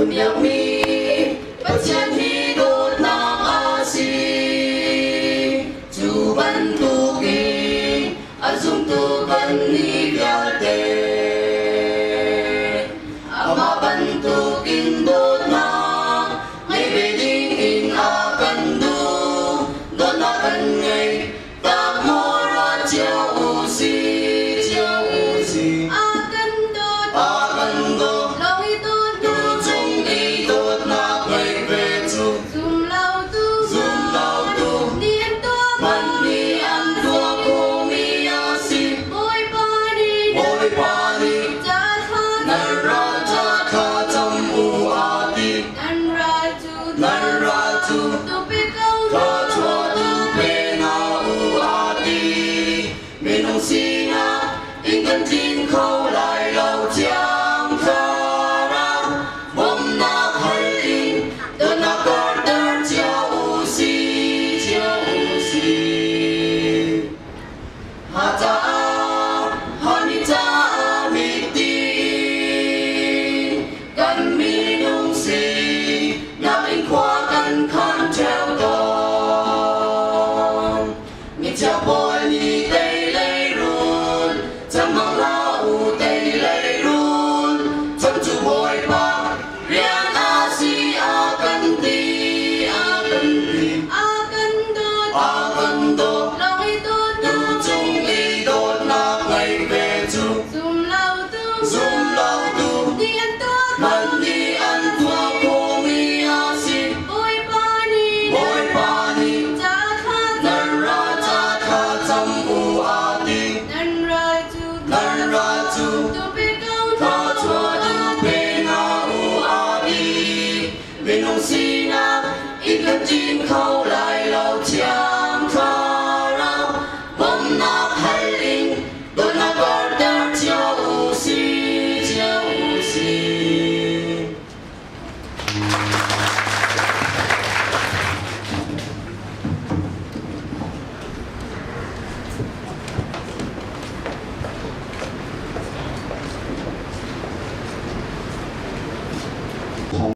miệng mi bất chân mi đốt nang asi chu ban tu ki azung tu ban ni bia te ama ban tu kin đốt nang ngày về đinh in a kan du đốt na kan ngày ta mô ra chiao u si a kan đốt lâu y đốt tu chung y đốt na ngày về chu zum lao tu niệm tu ban ni an tua cô mi a si bôi pa ni cha kha cham u a ti nan ra tu tu pe câu tha chua tu pe na u a ti mi nong si na in kan tin khâu lại lâu chiang kha ra bom na khai in do na kar dar chiao u si ha ni cha mi ti kan mi nong si na in khoa kan khan treo to mi cha bo